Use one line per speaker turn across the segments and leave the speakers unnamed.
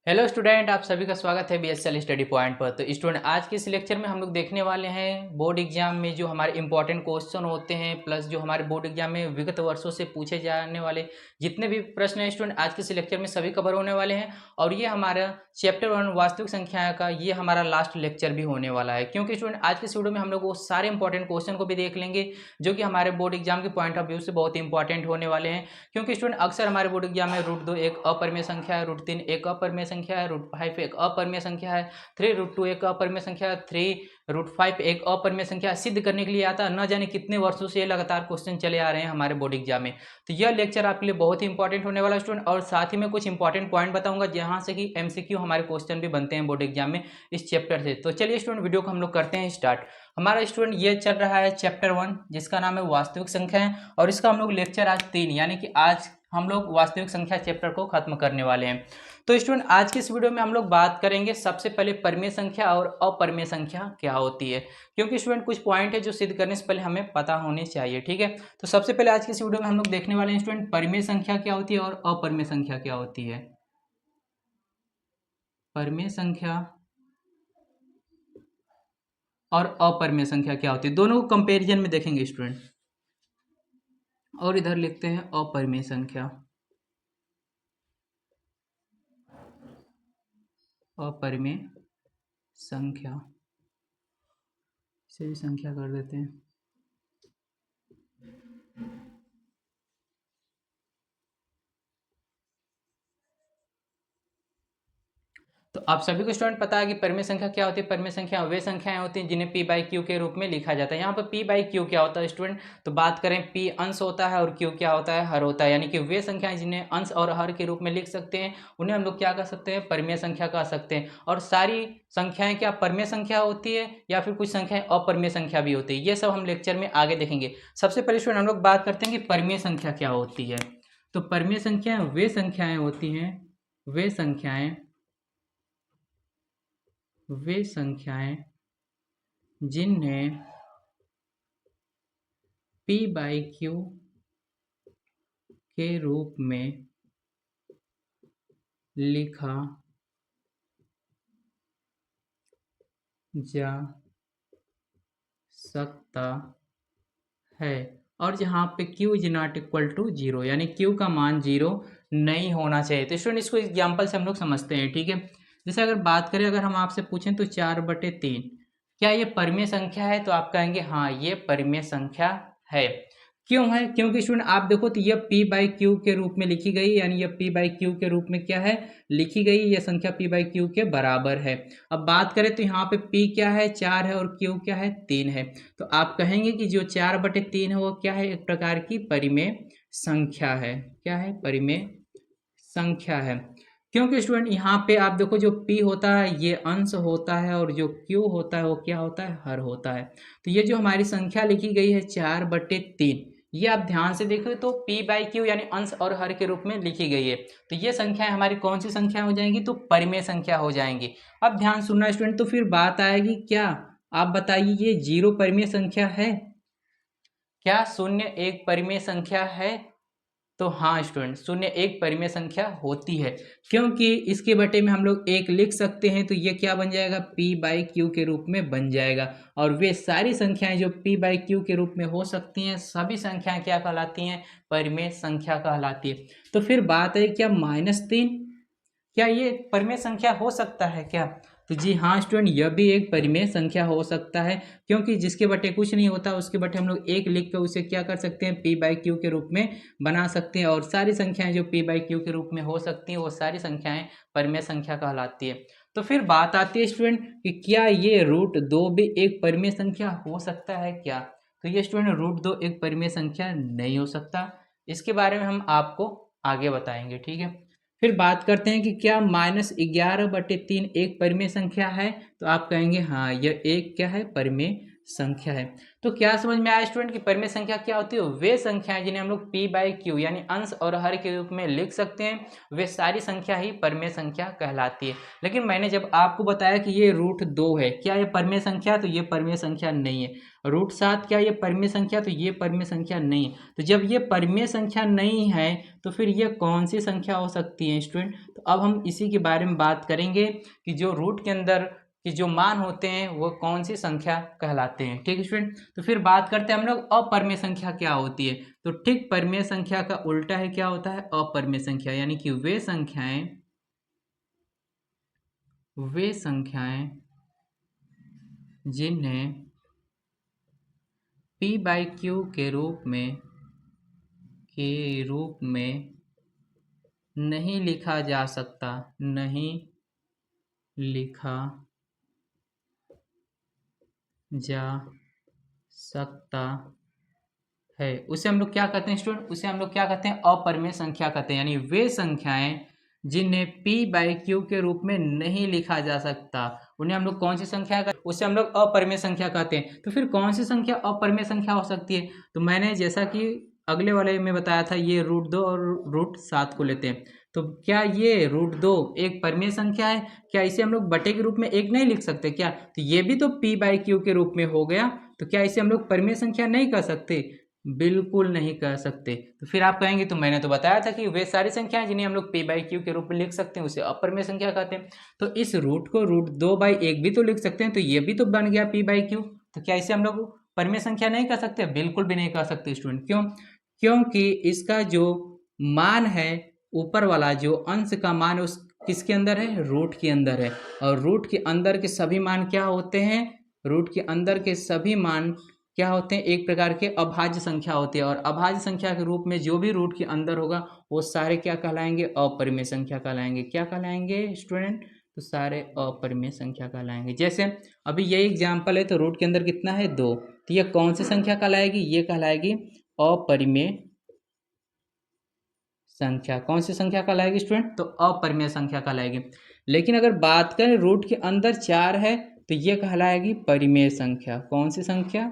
Hello student, आप सभी का स्वागत है बीएसएल स्टडी पॉइंट पर। तो स्टूडेंट, आज के इस लेक्चर में हम लोग देखने वाले हैं बोर्ड एग्जाम में जो हमारे इंपॉर्टेंट क्वेश्चन होते हैं, प्लस जो हमारे बोर्ड एग्जाम में विगत वर्षों से पूछे जाने वाले जितने भी प्रश्न हैं स्टूडेंट, आज के इस लेक्चर में सभी कवर होने वाले हैं। और ये हमारा चैप्टर 1 वास्तविक संख्या का ये हमारा लास्ट लेक्चर भी होने वाला है, क्योंकि स्टूडेंट आज के इस वीडियो में हम लोग वो सारे इंपॉर्टेंट क्वेश्चन को भी देख लेंगे जो कि हमारे बोर्ड एग्जाम के पॉइंट ऑफ व्यू से बहुत इंपॉर्टेंट होने वाले हैं। क्योंकि स्टूडेंट अक्सर हमारे बोर्ड एग्जाम में रूट 2 एक अपरिमेय संख्या है, रूट 3 एक अपरिमेय संख्या है, रूट 5 एक अपरिमेय संख्या है, 3 रूट 2 एक अपरिमेय संख्या है, 3 रूट 5 एक अपरिमेय संख्या सिद्ध करने के लिए आता है। न जाने कितने वर्षों से ये लगातार क्वेश्चन चले आ रहे हैं हमारे बोर्ड एग्जाम में। तो यह लेक्चर आपके लिए बहुत ही इंपॉर्टेंट होने वाला स्टूडेंट, और साथ ही में कुछ इंपॉर्टेंट पॉइंट बताऊंगा जहां से कि एमसीक्यू हमारे क्वेश्चन भी बनते हैं बोर्ड एग्जाम में इस चैप्टर से। तो चलिए स्टूडेंट, वीडियो को हम लोग करते हैं स्टार्ट। हमारा स्टूडेंट ये चल रहा है चैप्टर 1 जिसका नाम है वास्तविक संख्या है, और इसका हम लोग लेक्चर आज 3 यानी कि आज हम लोग वास्तविक संख्या चैप्टर को खत्म करने वाले हैं। तो स्टूडेंट, आज की इस वीडियो में हम लोग बात करेंगे सबसे पहले परिमेय संख्या और अपरिमेय संख्या क्या होती है, क्योंकि स्टूडेंट कुछ पॉइंट है जो सिद्ध करने से पहले हमें पता होने चाहिए। ठीक है, तो सबसे पहले आज की इस वीडियो में हम लोग देखने वाले हैं स्टूडेंट परिमेय संख्या क्या होती है और अपरिमेय संख्या क्या होती है। परिमेय संख्या और अपरिमेय संख्या क्या होती है, दोनों को कंपेरिजन में देखेंगे स्टूडेंट। और इधर लिखते हैं अपरिमेय संख्या। अपरिमेय संख्या से भी संख्या कर देते हैं। तो आप सभी को स्टूडेंट पता है कि परिमेय संख्या क्या होती है। परिमेय संख्या वे संख्याएं होती हैं जिन्हें p बाई क्यू के रूप में लिखा जाता है। यहाँ पर p बाई क्यू क्या होता है स्टूडेंट, तो बात करें p अंश होता है और q क्या होता है, हर होता है। यानी कि वे संख्याएं जिन्हें अंश और हर के रूप में लिख सकते हैं उन्हें हम लोग क्या कह सकते हैं, परिमेय संख्या कह सकते हैं। और सारी संख्याएं क्या परिमेय संख्या होती है या फिर कुछ संख्याएं अपरिमेय संख्या भी होती है, ये सब हम लेक्चर में आगे देखेंगे। सबसे पहले स्टूडेंट हम लोग बात करते हैं कि परिमेय संख्या क्या होती है। तो परिमेय संख्या वे संख्याएं होती हैं, वे संख्याएं जिन्हें p बाई क्यू के रूप में लिखा जा सकता है, और जहाँ पे q is not equal to 0 यानी q का मान 0 नहीं होना चाहिए। तो स्टूडेंट इसको एग्जाम्पल से हम लोग समझते हैं। ठीक है, जैसे अगर बात करें, अगर हम आपसे पूछें तो 4/3 क्या ये परिमेय संख्या है, तो आप कहेंगे हाँ ये परिमेय संख्या है। क्यों है, क्योंकि स्टूडेंट आप देखो तो यह p बाई क्यू के रूप में लिखी गई, यानी यह p बाई क्यू के रूप में क्या है, लिखी गई। यह संख्या p बाई क्यू के बराबर है। अब बात करें तो यहाँ पे p क्या है, 4 है, और q क्या है, 3 है। तो आप कहेंगे कि जो 4/3 है वो क्या है, एक प्रकार की परिमेय संख्या है। क्या है, परिमेय संख्या है। क्योंकि स्टूडेंट यहाँ पे आप देखो जो p होता है ये अंश होता है, और जो q होता है वो क्या होता है, हर होता है। तो ये जो हमारी संख्या लिखी गई है 4/3, ये आप ध्यान से देखो तो p बाई क्यू यानी अंश और हर के रूप में लिखी गई है। तो ये संख्याएं हमारी कौन सी संख्या हो जाएंगी, तो परिमेय संख्या हो जाएंगी। अब ध्यान सुनना स्टूडेंट, तो फिर बात आएगी क्या, आप बताइए ये 0 परिमेय संख्या है क्या, 0 एक परिमेय संख्या है। तो हाँ स्टूडेंट, 0 एक परिमेय संख्या होती है, क्योंकि इसके बटे में हम लोग 1 लिख सकते हैं। तो ये क्या बन जाएगा, p बाई क्यू के रूप में बन जाएगा। और वे सारी संख्याएं जो p बाई क्यू के रूप में हो सकती हैं, सभी संख्याएं क्या कहलाती हैं, परिमेय संख्या कहलाती है। तो फिर बात है क्या -3, क्या ये परिमेय संख्या हो सकता है क्या, तो जी हाँ स्टूडेंट, यह भी एक परिमेय संख्या हो सकता है। क्योंकि जिसके बटे कुछ नहीं होता उसके बटे हम लोग 1 लिख कर उसे क्या कर सकते हैं, p बाई क्यू के रूप में बना सकते हैं। और सारी संख्याएं जो p बाई क्यू के रूप में हो सकती हैं वो सारी संख्याएं परिमेय संख्या कहलाती है। तो फिर बात आती है स्टूडेंट कि क्या ये √2 भी एक परिमेय संख्या हो सकता है क्या, तो ये स्टूडेंट √2 एक परिमेय संख्या नहीं हो सकता। इसके बारे में हम आपको आगे बताएंगे। ठीक है, फिर बात करते हैं कि क्या -11/3 एक परिमेय संख्या है, तो आप कहेंगे हाँ यह एक क्या है, परिमेय संख्या है। तो क्या समझ में आया स्टूडेंट कि परिमेय संख्या क्या होती है? वे संख्याएं जिन्हें हम लोग p/q यानी अंश और हर के रूप में लिख सकते हैं, वे सारी संख्या ही परिमेय संख्या कहलाती है। लेकिन मैंने जब आपको बताया कि ये √2 है, क्या ये परिमेय संख्या है? तो ये परिमेय संख्या नहीं है। √7 क्या ये परिमेय संख्या? तो ये परिमेय संख्या नहीं है। तो जब ये परिमेय संख्या नहीं है तो फिर ये कौन सी संख्या हो सकती है स्टूडेंट? तो अब हम इसी के बारे में बात करेंगे कि जो रूट के अंदर कि जो मान होते हैं वो कौन सी संख्या कहलाते हैं। ठीक है स्टूडेंट, तो फिर बात करते हैं हम लोग अपरिमेय संख्या क्या होती है। तो ठीक परिमेय संख्या का उल्टा है, क्या होता है? अपरिमेय संख्या, यानी कि वे संख्याएं जिन्हें p/q के रूप में नहीं लिखा जा सकता, नहीं लिखा जा सकता है, उसे हम लोग क्या कहते हैं स्टूडेंट? उसे हम लोग क्या कहते हैं? अपरिमेय संख्या कहते हैं। यानी वे संख्याएं जिन्हें p/q के रूप में नहीं लिखा जा सकता, उन्हें हम लोग कौन सी संख्या कहते हैं? उसे हम लोग अपरिमेय संख्या कहते हैं। तो फिर कौन सी संख्या अपरिमेय संख्या हो सकती है? तो मैंने जैसा कि अगले वाले में बताया था, ये √2 और √7 को लेते हैं। तो क्या ये √2 एक परिमेय संख्या है? क्या इसे हम लोग बटे के रूप में एक नहीं लिख सकते क्या? तो ये भी तो p/q के रूप में हो गया, तो क्या इसे हम लोग परिमेय संख्या नहीं कह सकते? बिल्कुल नहीं कह सकते। तो फिर आप कहेंगे तो मैंने तो बताया था कि वे सारी संख्याएं जिन्हें हम लोग p/q के रूप में लिख सकते हैं उसे अपरिमेय संख्या कहते हैं। तो इस रूट को √2/1 भी तो लिख सकते हैं, तो ये भी तो बन गया p/q। तो क्या इसे हम लोग परिमेय संख्या नहीं कह सकते? बिल्कुल भी नहीं कह सकते स्टूडेंट। क्यों? क्योंकि इसका जो मान है, ऊपर वाला जो अंश का मान है, उस किसके अंदर है? रूट के अंदर है। और रूट के अंदर के सभी मान क्या होते हैं? रूट के अंदर के सभी मान क्या होते हैं? एक प्रकार के अभाज्य संख्या होती है। और अभाज्य संख्या के रूप में जो भी रूट के अंदर होगा वो सारे क्या कहलाएंगे? अपरिमेय संख्या कहलाएंगे। क्या कहलाएंगे स्टूडेंट? तो सारे अपरिमेय संख्या कहलाएंगे। जैसे अभी ये एग्जाम्पल है, तो रूट के अंदर कितना है? 2। तो ये कौन सी संख्या कहलाएगी? ये कहलाएगी अपरिमेय संख्या। कौन सी संख्या कहलाएगी स्टूडेंट? तो अपरिमेय संख्या कहलाएगी। लेकिन अगर बात करें रूट के अंदर 4 है तो ये कहलाएगी परिमेय संख्या। कौन सी संख्या?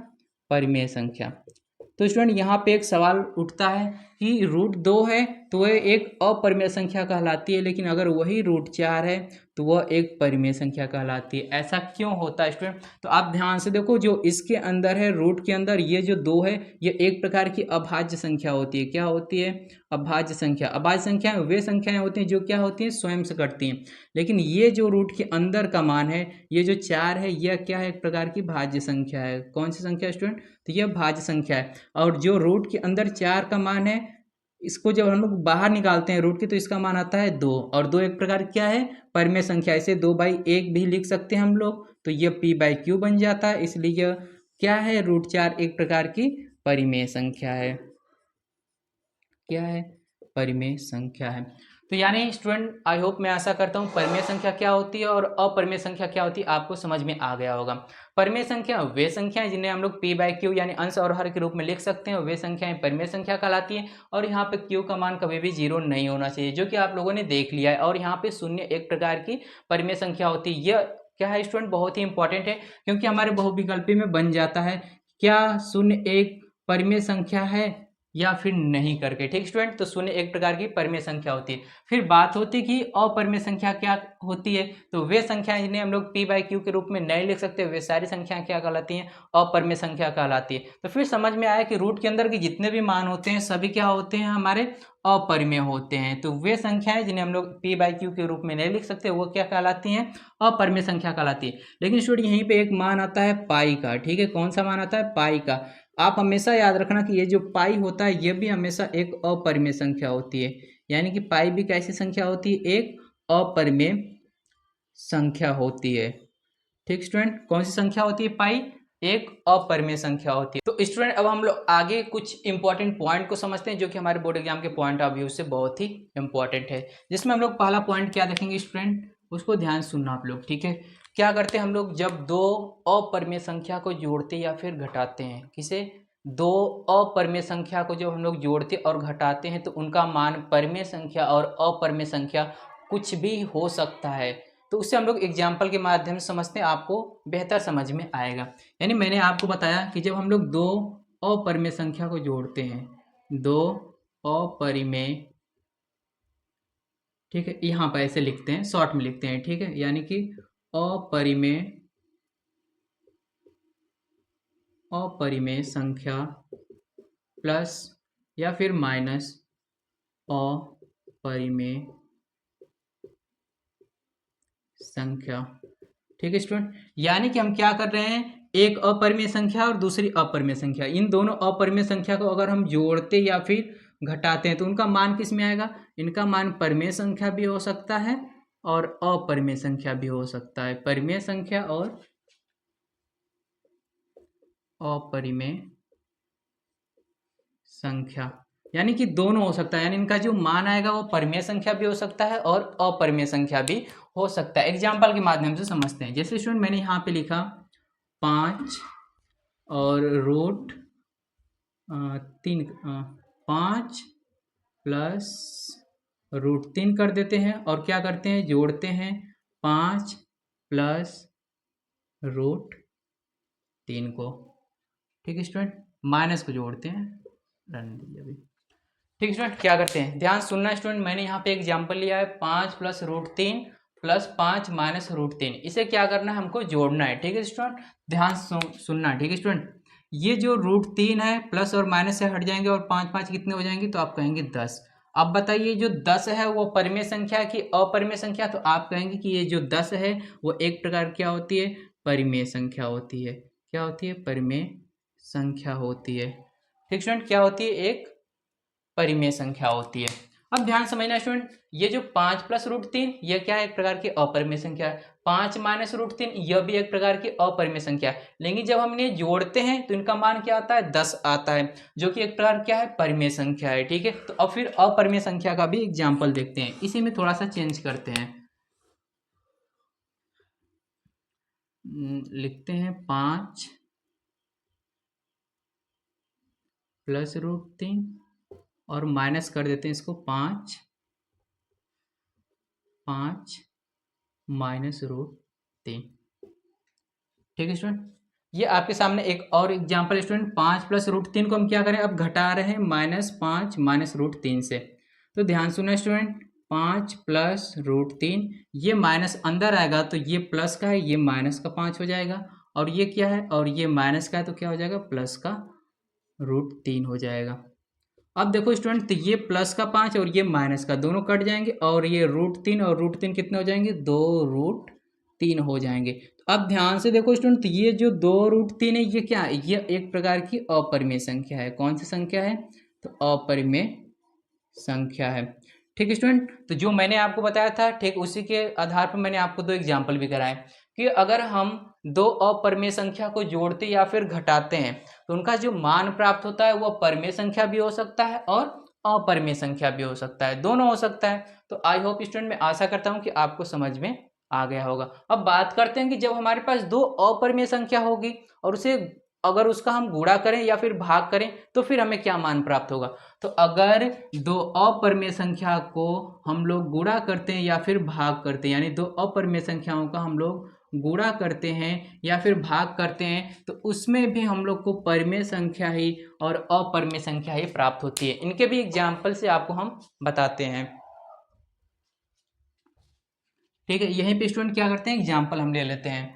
परिमेय संख्या। तो स्टूडेंट यहाँ पे एक सवाल उठता है कि √2 है तो वह एक अपरिमेय संख्या कहलाती है, लेकिन अगर वही √4 है तो वह एक परिमेय संख्या कहलाती है। ऐसा क्यों होता है स्टूडेंट? तो आप ध्यान से देखो, जो इसके अंदर है रूट के अंदर, ये जो 2 है ये एक प्रकार की अभाज्य संख्या होती है। क्या होती है? अभाज्य संख्या। अभाज्य संख्याएं वे संख्याएं होती हैं जो क्या होती हैं? स्वयं से कटती हैं। लेकिन ये जो रूट के अंदर का मान है, ये जो 4 है, यह क्या है? एक प्रकार की भाज्य संख्या है। कौन सी संख्या स्टूडेंट? तो यह भाज्य संख्या है। और जो रूट के अंदर 4 का मान है, इसको जब हम लोग बाहर निकालते हैं रूट की, तो इसका मान आता है 2। और 2 एक प्रकार क्या है? परिमेय संख्या। इसे 2/1 भी लिख सकते हैं हम लोग, तो यह p/q बन जाता है। इसलिए यह क्या है? √4 एक प्रकार की परिमेय संख्या है। क्या है? परिमेय संख्या है। तो यानी स्टूडेंट, आई होप, मैं आशा करता हूँ परिमेय संख्या क्या होती है और अपरिमेय संख्या क्या होती है आपको समझ में आ गया होगा। परिमेय संख्या वे संख्याएं जिन्हें हम लोग p/q यानी अंश और हर के रूप में लिख सकते हैं, वे संख्याएं परिमेय संख्या कहलाती हैं। और यहाँ पे q का मान कभी भी 0 नहीं होना चाहिए, जो कि आप लोगों ने देख लिया है। और यहाँ पे 0 एक प्रकार की परिमेय संख्या होती है। यह क्या है स्टूडेंट? बहुत ही इंपॉर्टेंट है, क्योंकि हमारे बहुविकल्पी में बन जाता है क्या 0 एक परिमेय संख्या है या फिर नहीं करके। ठीक स्टूडेंट, तो 0 एक प्रकार की परिमेय संख्या होती है। फिर बात होती है कि अपरिमेय संख्या क्या होती है। तो वे संख्याएं जिन्हें हम लोग p/q के रूप में नहीं लिख सकते, वे सारी संख्याएं क्या कहलाती हैं? अपरिमेय संख्या कहलाती है। तो फिर समझ में आया कि रूट के अंदर के जितने भी मान होते हैं सभी क्या होते हैं? हमारे अपरिमेय होते हैं। तो वे संख्याएं जिन्हें हम लोग p/q के रूप में नहीं लिख सकते, वो क्या कहलाती हैं? अपरिमेय संख्या कहलाती है। लेकिन स्टूडेंट यहीं पे एक मान आता है पाई का। ठीक है, कौन सा मान आता है? पाई का। आप हमेशा याद रखना कि ये जो पाई होता है ये भी हमेशा एक अपरिमेय संख्या होती है। यानी कि पाई भी कैसी संख्या होती है? एक अपरिमेय संख्या होती है। ठीक स्टूडेंट, कौन सी संख्या होती है? पाई एक अपरिमेय संख्या होती है। तो स्टूडेंट, अब हम लोग आगे कुछ इंपॉर्टेंट पॉइंट को समझते हैं, जो कि हमारे बोर्ड एग्जाम के पॉइंट ऑफ व्यू से बहुत ही इंपॉर्टेंट है। जिसमें हम लोग पहला पॉइंट क्या देखेंगे स्टूडेंट, उसको ध्यान सुनना आप लोग। ठीक है, क्या करते हैं हम लोग जब दो अपरिमेय संख्या को जोड़ते या फिर घटाते हैं? किसे? दो अपरिमेय संख्या को जब हम लोग जोड़ते और घटाते हैं तो उनका मान परिमेय संख्या और अपरिमेय संख्या कुछ भी हो सकता है। तो तो उससे हम लोग एग्जाम्पल के माध्यम से समझते हैं, आपको बेहतर समझ में आएगा। यानी मैंने आपको बताया कि जब हम लोग दो अपरिमेय संख्या को जोड़ते हैं, दो अपरिमेय, ठीक है, यहाँ पर ऐसे लिखते हैं, शॉर्ट में लिखते हैं, ठीक है, यानी कि अपरिमेय संख्या प्लस या फिर माइनस अपरिमेय संख्या, ठीक है स्टूडेंट। यानी कि हम क्या कर रहे हैं, एक अपरिमेय संख्या और दूसरी अपरिमेय संख्या, इन दोनों अपरिमेय संख्या को अगर हम जोड़ते या फिर घटाते हैं तो उनका मान किस में आएगा, इनका मान परिमेय संख्या भी हो सकता है और अपरिमेय संख्या भी हो सकता है, परिमेय संख्या और अपरिमेय संख्या, यानी कि दोनों हो सकता है। यानी इनका जो मान आएगा वो परिमेय संख्या भी हो सकता है और अपरिमेय संख्या भी हो सकता है। एग्जाम्पल के माध्यम से समझते हैं। जैसे स्टूडेंट मैंने यहाँ पे लिखा 5 और रूट 3, 5 प्लस रूट 3 कर देते हैं और क्या करते हैं, जोड़ते हैं 5 प्लस रूट 3 को, ठीक है स्टूडेंट, माइनस को जोड़ते हैं, रन दीजिए अभी, ठीक है स्टूडेंट। क्या करते हैं, ध्यान सुनना स्टूडेंट, मैंने यहाँ पे एग्जाम्पल लिया है 5 plus root 3 plus 5 minus root 3, इसे क्या करना है, हमको जोड़ना है, ठीक है स्टूडेंट। ध्यान सुनना, ठीक है स्टूडेंट। ये जो रूट 3 है प्लस और माइनस से हट जाएंगे और 5 5 कितने हो जाएंगे, तो आप कहेंगे 10। अब बताइए जो 10 है वो परिमेय संख्या है कि अपरिमेय संख्या, तो आप कहेंगे कि ये जो 10 है वो एक प्रकार क्या होती है, परिमेय संख्या होती है। क्या होती है, परिमेय संख्या होती है, ठीक स्टूडेंट, क्या होती है, एक परिमेय संख्या होती है। अब ध्यान समझना स्टूडेंट, ये जो 5 प्लस रूट 3 यह क्या है, एक प्रकार की अपरिमेय संख्या है। 5 माइनस रूट 3 यह भी एक प्रकार की अपरिमेय संख्या है। लेकिन जब हम इन्हें जोड़ते हैं तो इनका मान क्या आता है, 10 आता है, जो कि एक प्रकार क्या है, परिमेय संख्या है, ठीक है। तो अब फिर अपरिमेय संख्या का भी एग्जाम्पल देखते हैं, इसी में थोड़ा सा चेंज करते हैं, लिखते हैं 5 प्लस रूट 3 और माइनस कर देते हैं इसको 5 माइनस रूट 3, ठीक है स्टूडेंट। ये आपके सामने एक और एग्जांपल स्टूडेंट, 5 प्लस रूट 3 को हम क्या करें, अब घटा रहे हैं -5 माइनस रूट 3 से। तो ध्यान सुना स्टूडेंट, 5 प्लस रूट 3, ये माइनस अंदर आएगा तो ये प्लस का है, ये माइनस का 5 हो जाएगा, और ये क्या है, और ये माइनस का है तो क्या हो जाएगा, प्लस का रूट 3 हो जाएगा। अब देखो स्टूडेंट, तो ये प्लस का 5 और ये माइनस का दोनों कट जाएंगे और ये रूट 3 और रूट 3 कितने हो जाएंगे, 2 रूट 3 हो जाएंगे। तो अब ध्यान से देखो स्टूडेंट, तो ये जो 2 रूट 3 है ये क्या है, ये एक प्रकार की अपरिमेय संख्या है। कौन सी संख्या है, तो अपरिमेय संख्या है, ठीक है स्टूडेंट। तो जो मैंने आपको बताया था ठीक उसी के आधार पर मैंने आपको दो एग्जाम्पल भी कराए कि अगर हम दो अपरिमेय संख्या को जोड़ते या फिर घटाते हैं तो उनका जो मान प्राप्त होता है वो परिमेय संख्या भी हो सकता है और अपरिमेय संख्या भी हो सकता है, दोनों हो सकता है। तो आई होप स्टूडेंट, मैं आशा करता हूं कि आपको समझ में आ गया होगा। अब बात करते हैं कि जब हमारे पास दो अपरिमेय संख्या होगी और उसे अगर उसका हम गुणा करें या फिर भाग करें तो फिर हमें क्या मान प्राप्त होगा। तो अगर दो अपरिमेय संख्या को हम लोग गुणा करते हैं या फिर भाग करते हैं, यानी दो अपरिमेय संख्याओं का हम लोग गुणा करते हैं या फिर भाग करते हैं तो उसमें भी हम लोग को परिमेय संख्या ही और अपरिमेय संख्या ही प्राप्त होती है। इनके भी एग्जाम्पल से आपको हम बताते हैं, ठीक है। यहीं पे स्टूडेंट क्या करते हैं, एग्जाम्पल हम ले लेते हैं,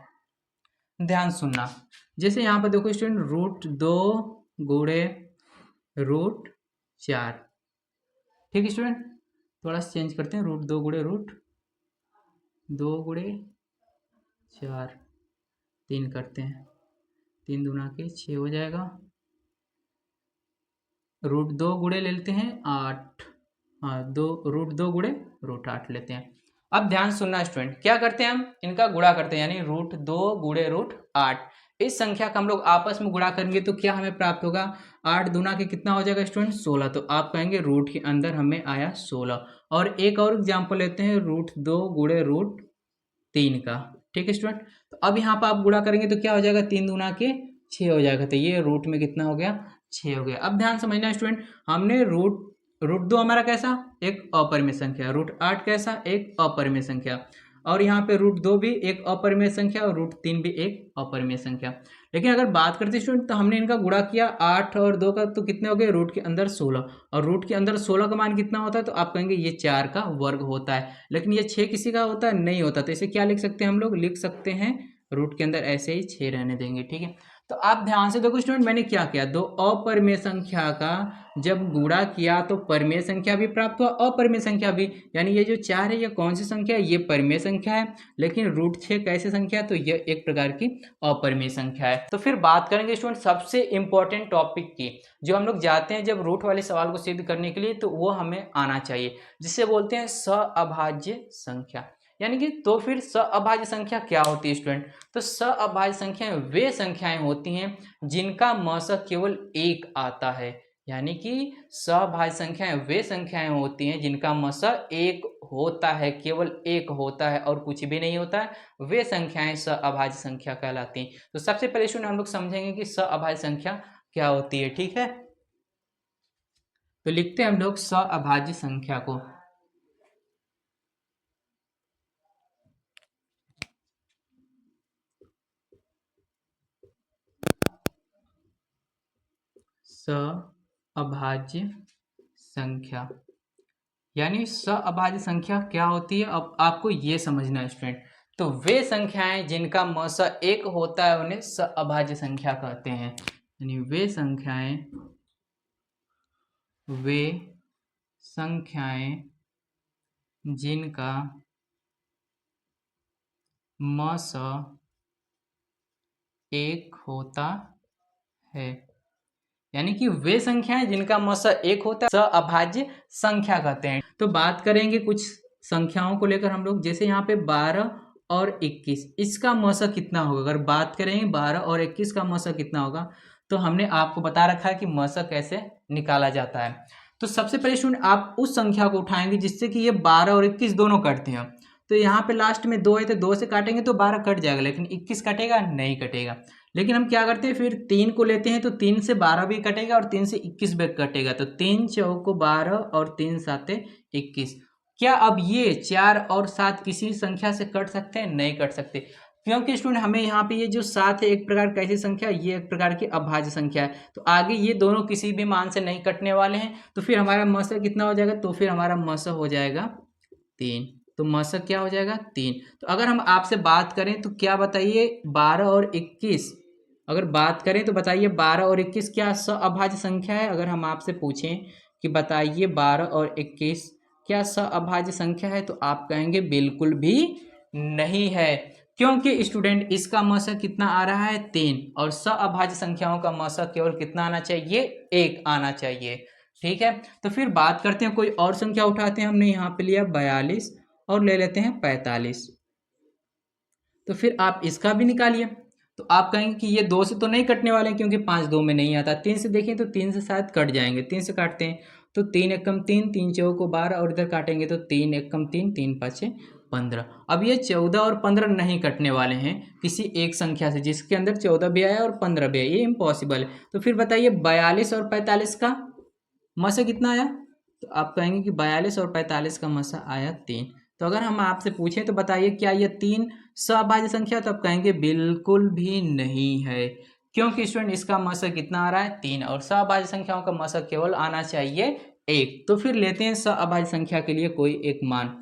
ध्यान सुनना। जैसे यहाँ पर देखो स्टूडेंट, रूट 2 गुणे रूट 4, ठीक है स्टूडेंट। थोड़ा सा चेंज करते हैं, रूट 2 गुणे रूट 2 गुणे 4, 3 करते हैं, 3 दूना के 6 हो जाएगा। रूट 2 गुणे ले लेते हैं 8, हाँ, रूट 2 गुणे रूट 8 लेते हैं। अब ध्यान सुनना स्टूडेंट, क्या करते हैं, हम इनका गुणा करते हैं, यानी रूट 2 गुणे रूट 8, इस संख्या का हम लोग आपस में गुणा करेंगे तो क्या हमें प्राप्त होगा, 8 दूना के कितना हो जाएगा स्टूडेंट, 16। तो आप कहेंगे रूट के अंदर हमें आया 16। और एक और एग्जाम्पल लेते हैं, रूट 2 गुणे रूट 3 का, ठीक है स्टूडेंट। तो अब यहाँ पर आप गुणा करेंगे तो क्या हो जाएगा, 3 दूना के 6 हो जाएगा, तो ये रूट में कितना हो गया, 6 हो गया। अब ध्यान समझना स्टूडेंट, हमने रूट 2 हमारा कैसा, एक अपरिमेय संख्या, रूट 8 कैसा, एक अपरिमेय संख्या। और यहाँ पे √2 भी एक अपरिमेय संख्या और √3 भी एक अपरिमेय संख्या। लेकिन अगर बात करते हैं स्टूडेंट, तो हमने इनका गुणा किया 8 और 2 का, तो कितने हो गए, रूट के अंदर 16, और रूट के अंदर 16 का मान कितना होता है, तो आप कहेंगे ये 4 का वर्ग होता है। लेकिन ये 6 किसी का होता है, नहीं होता, तो इसे क्या लिख सकते हैं हम लोग, लिख सकते हैं रूट के अंदर ऐसे ही 6 रहने देंगे। ठीक है, तो आप ध्यान से देखो स्टूडेंट, मैंने क्या किया, दो अपरिमेय संख्या का जब गुणा किया तो परिमेय संख्या भी प्राप्त हुआ, अपरिमेय संख्या भी। यानी ये जो 4 है ये कौन सी संख्या है, ये परिमेय संख्या है। लेकिन √6 कैसे संख्या है, तो ये एक प्रकार की अपरिमेय संख्या है। तो फिर बात करेंगे स्टूडेंट सबसे इंपॉर्टेंट टॉपिक की, जो हम लोग जाते हैं जब रूट वाले सवाल को सिद्ध करने के लिए, तो वो हमें आना चाहिए, जिसे बोलते हैं सअभाज्य संख्या। यानी कि तो फिर सअभाज्य संख्या क्या होती है स्टूडेंट, तो सअभाज्य संख्याएं वे संख्याएं होती हैं जिनका मसक केवल 1 आता है। यानी कि सअभाज्य संख्याएं वे संख्याएं होती हैं जिनका मसक 1 होता है, केवल 1 होता है और कुछ भी नहीं होता है, वे संख्याएं सअभाज्य संख्या कहलाती हैं। तो सबसे पहले स्टूडेंट हम लोग समझेंगे कि सअभाज्य संख्या क्या होती है। ठीक है, तो लिखते हैं हम लोग सअभाज्य संख्या को। सअभाज्य संख्या यानी सअभाज्य संख्या क्या होती है, अब आपको ये समझना है स्टूडेंट। तो वे संख्याएं जिनका मसक 1 होता है उन्हें सअभाज्य संख्या कहते हैं। यानी वे संख्याएं जिनका मसक 1 होता है, यानी कि वे संख्याएं जिनका मसक 1 होता है सअभाज्य संख्या कहते हैं। तो बात करेंगे कुछ संख्याओं को लेकर हम लोग, जैसे यहाँ पे 12 और 21, इसका मसक कितना होगा। अगर बात करेंगे 12 और 21 का मसक कितना होगा, तो हमने आपको बता रखा है कि मसक कैसे निकाला जाता है। तो सबसे पहले स्टूडेंट आप उस संख्या को उठाएंगे जिससे कि ये 12 और 21 दोनों कटते हैं। तो यहाँ पे लास्ट में 2 है, तो 2 से काटेंगे तो 12 कट जाएगा, लेकिन 21 कटेगा नहीं, कटेगा। लेकिन हम क्या करते हैं, फिर 3 को लेते हैं, तो 3 से 12 भी कटेगा और 3 से 21 भी कटेगा। तो 3 चौको 12 और 3 साते 21। क्या अब ये 4 और 7 किसी संख्या से कट सकते हैं, नहीं कट सकते, क्योंकि स्टूडेंट हमें यहाँ पे ये जो 7 है एक प्रकार कैसी संख्या, ये एक प्रकार की अभाज्य संख्या है। तो आगे ये दोनों किसी भी मान से नहीं कटने वाले हैं, तो फिर हमारा मसक कितना हो जाएगा, तो फिर हमारा मसक हो जाएगा 3। तो मसक क्या हो जाएगा, 3। तो अगर हम आपसे बात करें तो क्या बताइए, 12 और 21 अगर बात करें तो बताइए 12 और 21 क्या सअभाज्य संख्या है। अगर हम आपसे पूछें कि बताइए 12 और 21 क्या सअभाज्य संख्या है, तो आप कहेंगे बिल्कुल भी नहीं है, क्योंकि स्टूडेंट इसका मसक कितना आ रहा है, 3, और सअभाज्य संख्याओं का मसक केवल कितना आना चाहिए, 1 आना चाहिए। ठीक है, तो फिर बात करते हैं कोई और संख्या उठाते हैं। हमने यहाँ पे लिया 42 और ले लेते हैं 45। तो फिर आप इसका भी निकालिए, तो आप कहेंगे कि ये 2 से तो नहीं कटने वाले हैं, क्योंकि 5 2 में नहीं आता। 3 से देखें तो 3 से शायद कट जाएंगे, 3 से काटते हैं तो 3 एकम 3, 3 चौको 12, और इधर काटेंगे तो 3 एकम 3, 3 पाँचे 15। अब ये 14 और 15 नहीं कटने वाले हैं किसी एक संख्या से जिसके अंदर 14 भी आया और 15 भी आया, ये इम्पॉसिबल है। तो फिर बताइए 42 और 45 का मसा कितना आया, तो आप कहेंगे कि 42 और 45 का मसा आया 3। तो अगर हम आपसे पूछें तो बताइए क्या ये 3 सअभाज्य संख्या, तो आप कहेंगे बिल्कुल भी नहीं है, क्योंकि स्टूडेंट इसका मसक कितना आ रहा है, 3, और सअभाज्य संख्याओं का मसक केवल आना चाहिए 1। तो फिर लेते हैं सअभाज्य संख्या के लिए कोई एक मान।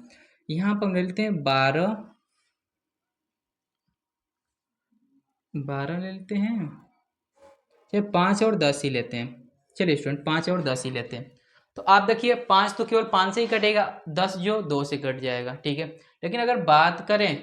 यहाँ पर हम ले लेते हैं 12 ले लेते हैं, चलिए 5 और 10 ही लेते हैं। चलिए स्टूडेंट 5 और 10 ही लेते हैं। तो आप देखिए 5 तो केवल 5 से ही कटेगा, 10 जो 2 से कट जाएगा। ठीक है, लेकिन अगर बात करें